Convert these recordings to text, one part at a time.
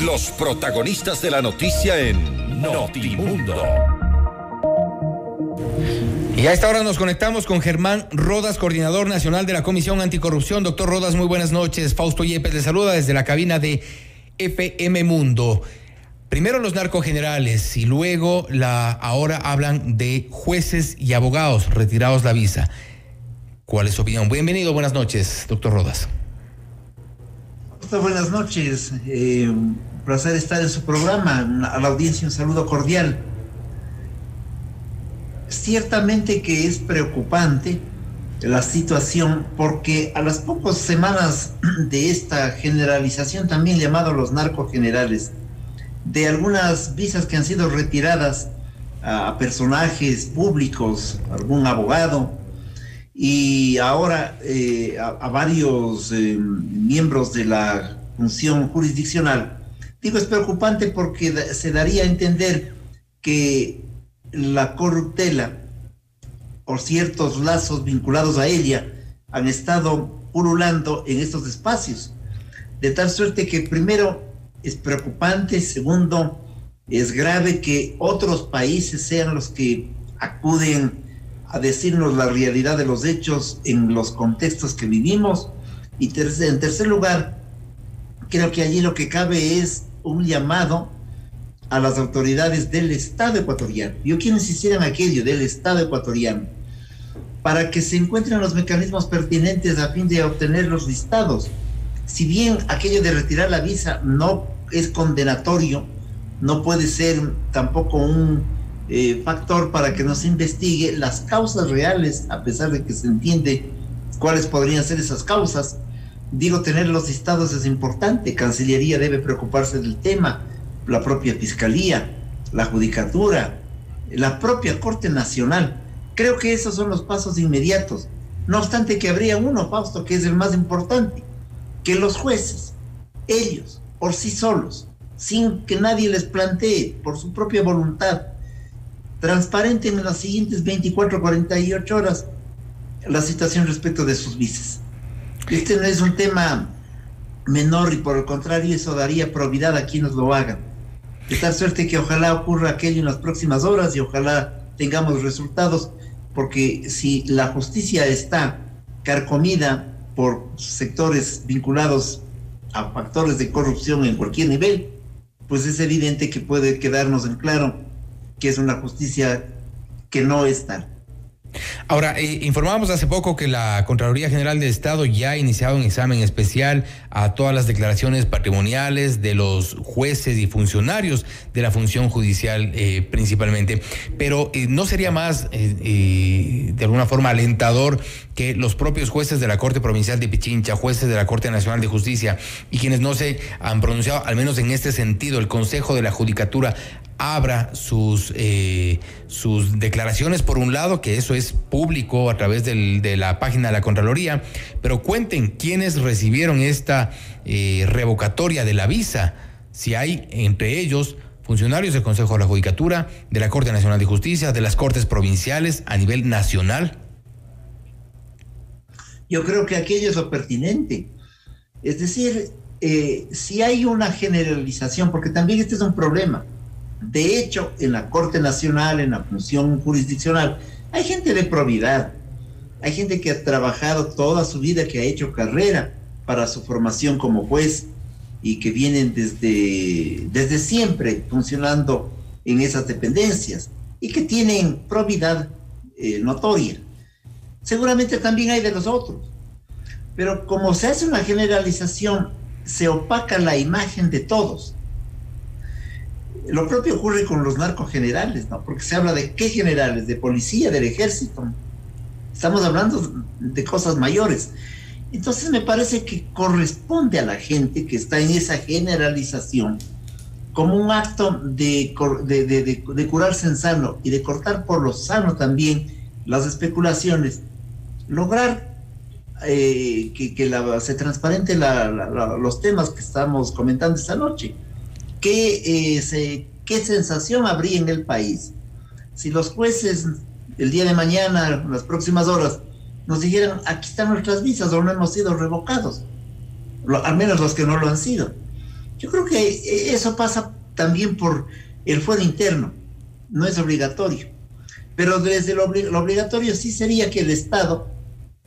Los protagonistas de la noticia en Notimundo. Y a esta hora nos conectamos con Germán Rodas, coordinador nacional de la Comisión Anticorrupción. Doctor Rodas, muy buenas noches. Fausto Yepes le saluda desde la cabina de FM Mundo. Primero los narcogenerales y luego ahora hablan de jueces y abogados retirados la visa. ¿Cuál es su opinión? Bienvenido, buenas noches, doctor Rodas. Buenas noches, un placer estar en su programa. A la audiencia un saludo cordial. Ciertamente que es preocupante la situación, porque a las pocas semanas de esta generalización, también llamado los narcogenerales, de algunas visas que han sido retiradas a personajes públicos, algún abogado, y ahora a varios miembros de la función jurisdiccional. Digo, es preocupante porque se daría a entender que la corruptela o ciertos lazos vinculados a ella han estado pululando en estos espacios, de tal suerte que primero es preocupante, segundo es grave que otros países sean los que acuden a decirnos la realidad de los hechos en los contextos que vivimos, y en tercer lugar, creo que allí lo que cabe es un llamado a las autoridades del Estado ecuatoriano. Yo quiero insistir en aquello del Estado ecuatoriano, para que se encuentren los mecanismos pertinentes a fin de obtener los listados. Si bien aquello de retirar la visa no es condenatorio, no puede ser tampoco un factor para que no se investigue las causas reales, a pesar de que se entiende cuáles podrían ser esas causas. Digo, tener los listados es importante. Cancillería debe preocuparse del tema, la propia Fiscalía, la Judicatura, la propia Corte Nacional. Creo que esos son los pasos inmediatos. No obstante que habría uno, Fausto, que es el más importante, que los jueces, ellos, por sí solos, sin que nadie les plantee, por su propia voluntad, transparenten en las siguientes 24 o 48 horas la situación respecto de sus visas. Este no es un tema menor, y por el contrario, eso daría probidad a quienes lo hagan. De tal suerte que ojalá ocurra aquello en las próximas horas y ojalá tengamos resultados, porque si la justicia está carcomida por sectores vinculados a factores de corrupción en cualquier nivel, pues es evidente que puede quedarnos en claro que es una justicia que no es tal. Ahora, informábamos hace poco que la Contraloría General del Estado ya ha iniciado un examen especial a todas las declaraciones patrimoniales de los jueces y funcionarios de la función judicial principalmente, pero ¿no sería más de alguna forma alentador que los propios jueces de la Corte Provincial de Pichincha, jueces de la Corte Nacional de Justicia y quienes no se han pronunciado, al menos en este sentido, el Consejo de la Judicatura, abra sus declaraciones, por un lado, que eso es público a través de la página de la Contraloría, pero cuenten quiénes recibieron esta revocatoria de la visa, si hay entre ellos funcionarios del Consejo de la Judicatura, de la Corte Nacional de Justicia, de las Cortes Provinciales a nivel nacional. Yo creo que aquello es lo pertinente. Es decir, si hay una generalización, porque también este es un problema. De hecho, en la Corte Nacional, en la función jurisdiccional, hay gente de probidad, hay gente que ha trabajado toda su vida, que ha hecho carrera para su formación como juez y que vienen desde siempre funcionando en esas dependencias y que tienen probidad notoria. Seguramente también hay de los otros, pero como se hace una generalización, se opaca la imagen de todos. Lo propio ocurre con los narcogenerales, ¿no? Porque se habla de qué generales, de policía, del ejército. Estamos hablando de cosas mayores. Entonces me parece que corresponde a la gente que está en esa generalización, como un acto de curarse en sano y de cortar por lo sano también las especulaciones, lograr que se transparente los temas que estamos comentando esta noche. ¿Qué sensación habría en el país si los jueces el día de mañana, en las próximas horas, nos dijeran: aquí están nuestras visas o no hemos sido revocados, al menos los que no lo han sido? Yo creo que eso pasa también por el fuero interno, no es obligatorio. Pero desde lo obligatorio sí sería que el Estado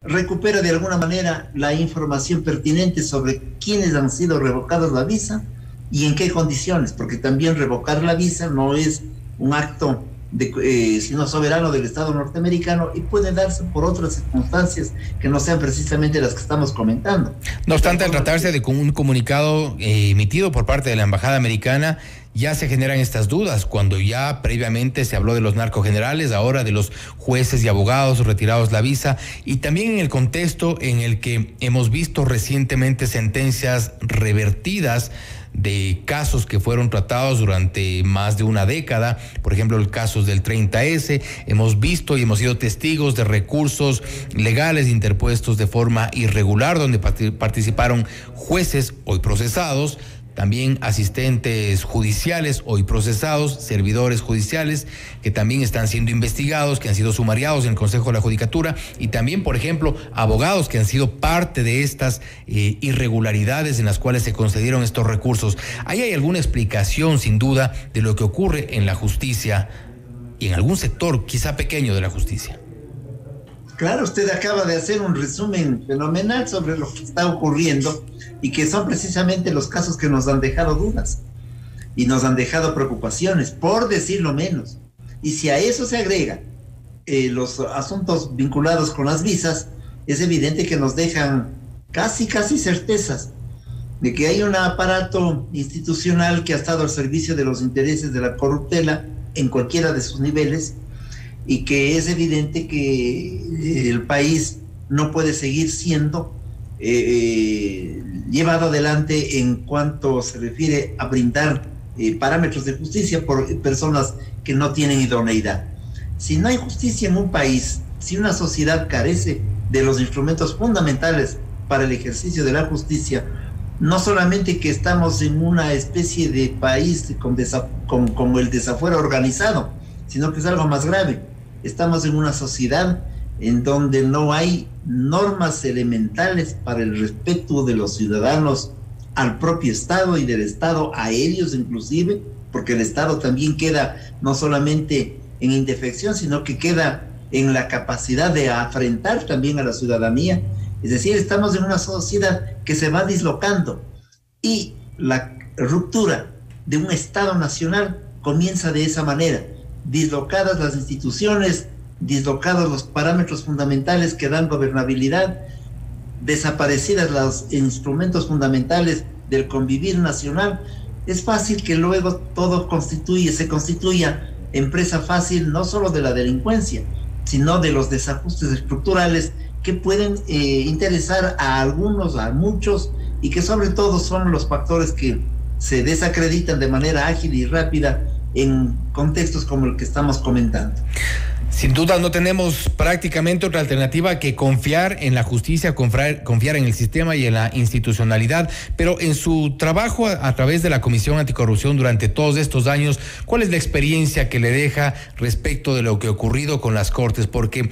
recupere de alguna manera la información pertinente sobre quiénes han sido revocadas la visa y en qué condiciones, porque también revocar la visa no es un acto sino soberano del Estado norteamericano y puede darse por otras circunstancias que no sean precisamente las que estamos comentando. No obstante, al tratarse de un comunicado emitido por parte de la Embajada Americana, ya se generan estas dudas, cuando ya previamente se habló de los narcogenerales, ahora de los jueces y abogados retirados la visa, y también en el contexto en el que hemos visto recientemente sentencias revertidas de casos que fueron tratados durante más de una década, por ejemplo el caso del 30S, hemos visto y hemos sido testigos de recursos legales interpuestos de forma irregular, donde participaron jueces hoy procesados, también asistentes judiciales hoy procesados, servidores judiciales que también están siendo investigados, que han sido sumariados en el Consejo de la Judicatura, y también, por ejemplo, abogados que han sido parte de estas irregularidades en las cuales se concedieron estos recursos. ¿Ahí hay alguna explicación, sin duda, de lo que ocurre en la justicia y en algún sector quizá pequeño de la justicia? Claro, usted acaba de hacer un resumen fenomenal sobre lo que está ocurriendo y que son precisamente los casos que nos han dejado dudas y nos han dejado preocupaciones, por decirlo menos. Y si a eso se agrega los asuntos vinculados con las visas, es evidente que nos dejan casi certezas de que hay un aparato institucional que ha estado al servicio de los intereses de la corruptela en cualquiera de sus niveles, y que es evidente que el país no puede seguir siendo llevado adelante en cuanto se refiere a brindar parámetros de justicia por personas que no tienen idoneidad. Si no hay justicia en un país, si una sociedad carece de los instrumentos fundamentales para el ejercicio de la justicia, no solamente que estamos en una especie de país con el desafuero organizado, sino que es algo más grave. Estamos en una sociedad en donde no hay normas elementales para el respeto de los ciudadanos al propio Estado y del Estado a ellos inclusive, porque el Estado también queda no solamente en indefección, sino que queda en la capacidad de afrentar también a la ciudadanía. Es decir, estamos en una sociedad que se va dislocando y la ruptura de un Estado nacional comienza de esa manera. Dislocadas las instituciones, dislocados los parámetros fundamentales que dan gobernabilidad, desaparecidas los instrumentos fundamentales del convivir nacional, es fácil que luego todo se constituya en presa fácil no solo de la delincuencia, sino de los desajustes estructurales que pueden interesar a algunos, a muchos, y que sobre todo son los factores que se desacreditan de manera ágil y rápida en contextos como el que estamos comentando. Sin duda no tenemos prácticamente otra alternativa que confiar en la justicia, confiar en el sistema y en la institucionalidad, pero en su trabajo a través de la Comisión Anticorrupción durante todos estos años, ¿cuál es la experiencia que le deja respecto de lo que ha ocurrido con las Cortes? Porque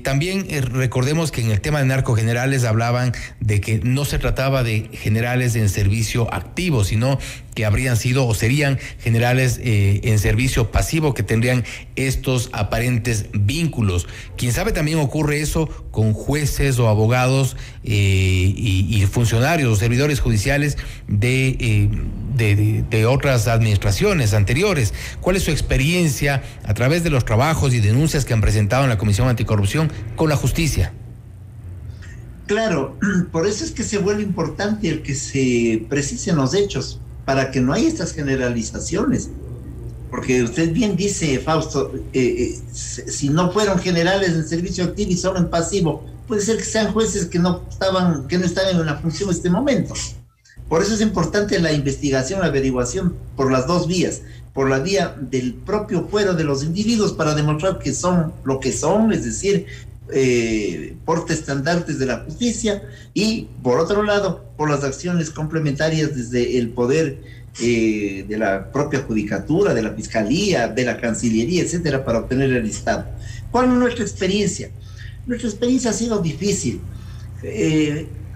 también recordemos que en el tema de narcogenerales hablaban de que no se trataba de generales en servicio activo, sino que habrían sido o serían generales en servicio pasivo, que tendrían estos aparentes vínculos. Quién sabe, también ocurre eso con jueces o abogados y funcionarios o servidores judiciales de otras administraciones anteriores. ¿Cuál es su experiencia a través de los trabajos y denuncias que han presentado en la Comisión Anticorrupción con la justicia? Claro, por eso es que se vuelve importante el que se precisen los hechos, para que no haya estas generalizaciones, porque usted bien dice, Fausto, si no fueron generales en servicio activo y solo en pasivo, puede ser que sean jueces que no están en una función en este momento. Por eso es importante la investigación, la averiguación por las dos vías, por la vía del propio fuero de los individuos para demostrar que son lo que son, es decir, portes estandartes de la justicia, y por otro lado por las acciones complementarias desde el poder de la propia judicatura, de la fiscalía, de la cancillería, etcétera, para obtener el listado. ¿Cuál es nuestra experiencia? Nuestra experiencia ha sido difícil.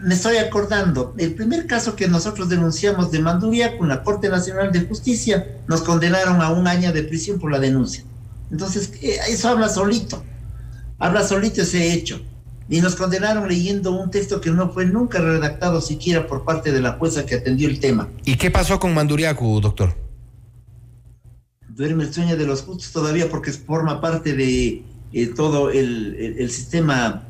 me estoy acordando, el primer caso que nosotros denunciamos de Manduriaco en la Corte Nacional de Justicia, nos condenaron a 1 año de prisión por la denuncia. Entonces, eso habla solito ese hecho. Y nos condenaron leyendo un texto que no fue nunca redactado siquiera por parte de la jueza que atendió el tema. ¿Y qué pasó con Manduriaco, doctor? Duerme el sueño de los justos todavía porque forma parte de todo el sistema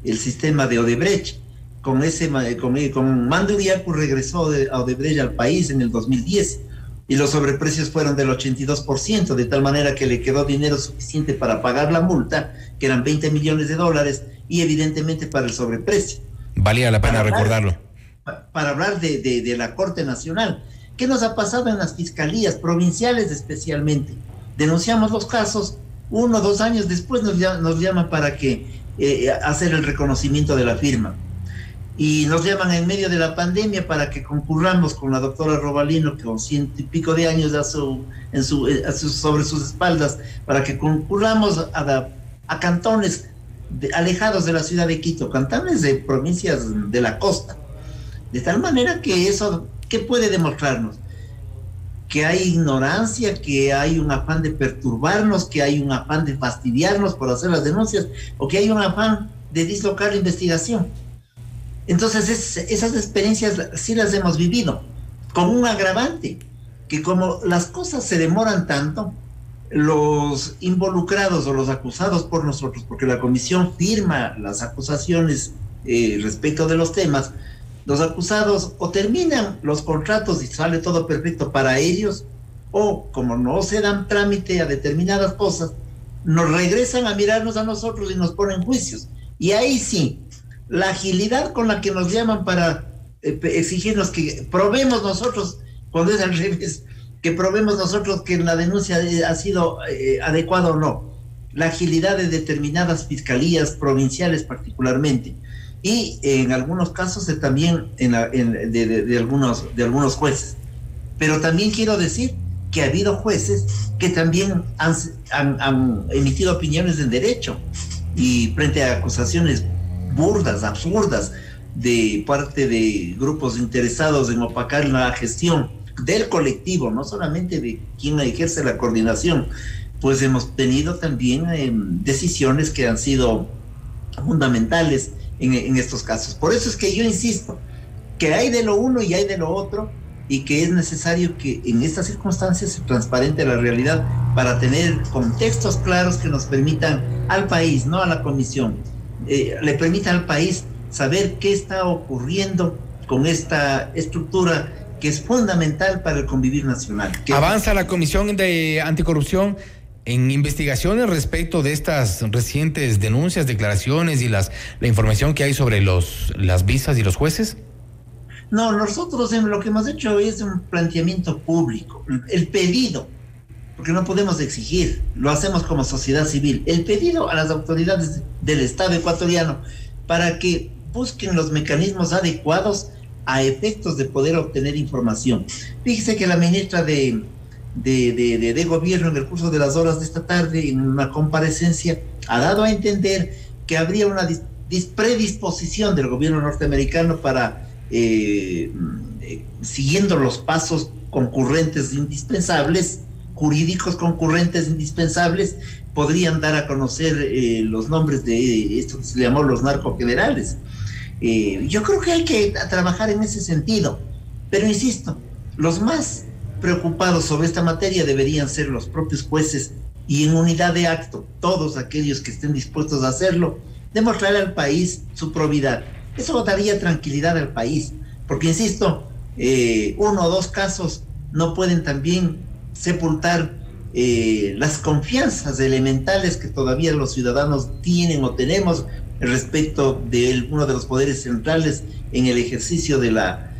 de Odebrecht. Con Manduriaco regresó a Odebrecht al país en el 2010 y los sobreprecios fueron del 82%, de tal manera que le quedó dinero suficiente para pagar la multa, que eran $20 millones, y evidentemente para el sobreprecio. Valía la pena recordarlo. Para hablar de la Corte Nacional. ¿Qué nos ha pasado en las fiscalías provinciales especialmente? Denunciamos los casos, 1 o 2 años después nos llaman para hacer el reconocimiento de la firma. Y nos llaman en medio de la pandemia para que concurramos con la doctora Robalino, que con 100 y pico de años sobre sus espaldas, para que concurramos a cantones alejados de la ciudad de Quito, cantones de provincias de la costa. De tal manera que eso, ¿qué puede demostrarnos? Que hay ignorancia, que hay un afán de perturbarnos, que hay un afán de fastidiarnos por hacer las denuncias, o que hay un afán de dislocar la investigación. Entonces esas experiencias sí las hemos vivido, con un agravante, que como las cosas se demoran tanto, los involucrados o los acusados por nosotros, porque la comisión firma las acusaciones respecto de los temas, los acusados o terminan los contratos y sale todo perfecto para ellos, o como no se dan trámite a determinadas cosas, nos regresan a mirarnos a nosotros y nos ponen juicios. Y ahí sí, la agilidad con la que nos llaman para exigirnos que probemos nosotros, cuando es al revés, que probemos nosotros que la denuncia ha sido adecuada o no. La agilidad de determinadas fiscalías provinciales particularmente, y en algunos casos también de algunos jueces. Pero también quiero decir que ha habido jueces que también han emitido opiniones en derecho, y frente a acusaciones burdas, absurdas, de parte de grupos interesados en opacar la gestión del colectivo, no solamente de quien ejerce la coordinación, pues hemos tenido también decisiones que han sido fundamentales en estos casos. Por eso es que yo insisto que hay de lo uno y hay de lo otro, y que es necesario que en estas circunstancias se transparente la realidad para tener contextos claros que nos permitan al país, no a la comisión, le permita al país saber qué está ocurriendo con esta estructura que es fundamental para el convivir nacional. ¿Avanza la Comisión de Anticorrupción en investigaciones respecto de estas recientes denuncias, declaraciones y la información que hay sobre las visas y los jueces? No, nosotros lo que hemos hecho es un planteamiento público, el pedido, porque no podemos exigir, lo hacemos como sociedad civil, el pedido a las autoridades del Estado ecuatoriano para que busquen los mecanismos adecuados a efectos de poder obtener información. Fíjese que la ministra de Gobierno, en el curso de las horas de esta tarde, en una comparecencia, ha dado a entender que habría una predisposición del gobierno norteamericano para, siguiendo los pasos concurrentes indispensables, jurídicos concurrentes indispensables, podrían dar a conocer los nombres de esto que se llamó los narcogenerales. Yo creo que hay que trabajar en ese sentido, pero insisto, los más preocupados sobre esta materia deberían ser los propios jueces, y en unidad de acto, todos aquellos que estén dispuestos a hacerlo, demostrar al país su probidad. Eso daría tranquilidad al país, porque insisto, 1 o 2 casos no pueden también sepultar las confianzas elementales que todavía los ciudadanos tienen o tenemos respecto de uno de los poderes centrales en el ejercicio de la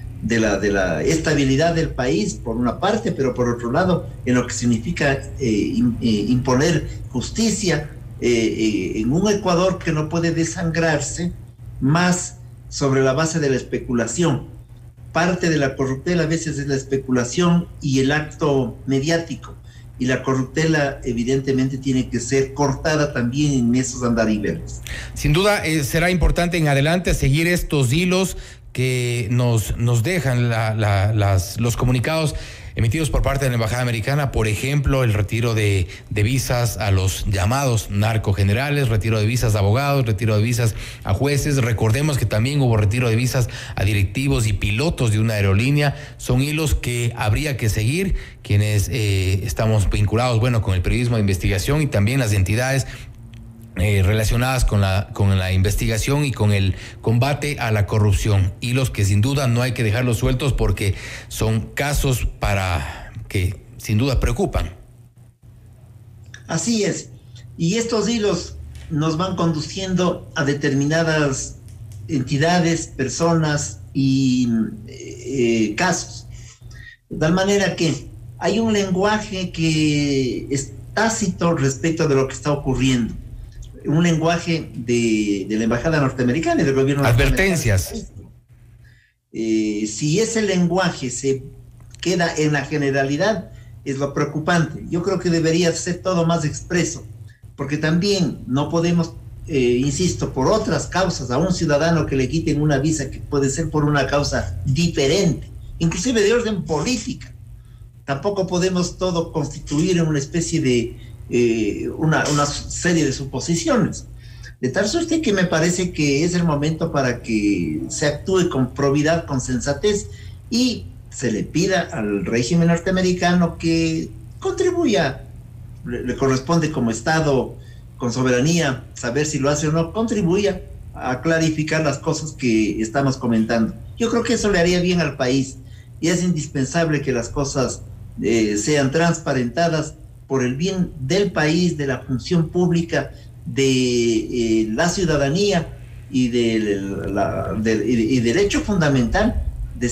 estabilidad del país, por una parte, pero por otro lado, en lo que significa imponer justicia en un Ecuador que no puede desangrarse más sobre la base de la especulación. Parte de la corruptela a veces es la especulación y el acto mediático, y la corruptela evidentemente tiene que ser cortada también en esos andariveles. Sin duda será importante en adelante seguir estos hilos que nos dejan los comunicados emitidos por parte de la Embajada Americana, por ejemplo, el retiro de visas a los llamados narcogenerales, retiro de visas a abogados, retiro de visas a jueces. Recordemos que también hubo retiro de visas a directivos y pilotos de una aerolínea. Son hilos que habría que seguir, quienes estamos vinculados, con el periodismo de investigación y también las entidades relacionadas con la investigación y con el combate a la corrupción, hilos que sin duda no hay que dejarlos sueltos porque son casos que sin duda preocupan. Así es, y estos hilos nos van conduciendo a determinadas entidades, personas y casos, de tal manera que hay un lenguaje que es tácito respecto de lo que está ocurriendo. Un lenguaje de la Embajada norteamericana y del gobierno. Advertencias. Si ese lenguaje se queda en la generalidad, es lo preocupante. Yo creo que debería ser todo más expreso, porque también no podemos, insisto, por otras causas, a un ciudadano que le quiten una visa que puede ser por una causa diferente, inclusive de orden política. Tampoco podemos todo constituir en una especie de una serie de suposiciones, de tal suerte que me parece que es el momento para que se actúe con probidad, con sensatez, y se le pida al régimen norteamericano que contribuya. Le corresponde como Estado con soberanía saber si lo hace o no, contribuya a clarificar las cosas que estamos comentando. Yo creo que eso le haría bien al país, y es indispensable que las cosas sean transparentadas por el bien del país, de la función pública, de la ciudadanía y del hecho fundamental de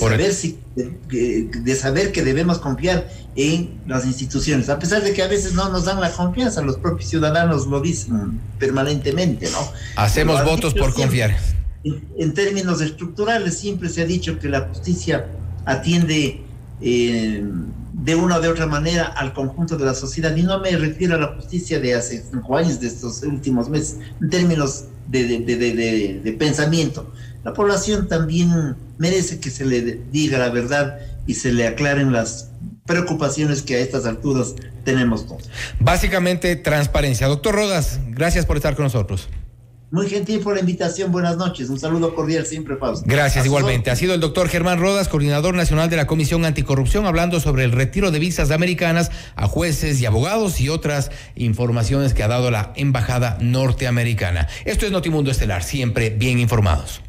saber que debemos confiar en las instituciones, a pesar de que a veces no nos dan la confianza. Los propios ciudadanos lo dicen permanentemente, ¿no? Hacemos votos por confiar. En términos estructurales siempre se ha dicho que la justicia atiende de una o de otra manera al conjunto de la sociedad, y no me refiero a la justicia de hace 5 años, de estos últimos meses, en términos de pensamiento. La población también merece que se le diga la verdad y se le aclaren las preocupaciones que a estas alturas tenemos todos. Básicamente, transparencia. Doctor Rodas, gracias por estar con nosotros. Muy gentil por la invitación, buenas noches, un saludo cordial siempre, Fausto. Gracias, igualmente. Ha sido el doctor Germán Rodas, coordinador nacional de la Comisión Anticorrupción, hablando sobre el retiro de visas americanas a jueces y abogados y otras informaciones que ha dado la Embajada norteamericana. Esto es Notimundo Estelar, siempre bien informados.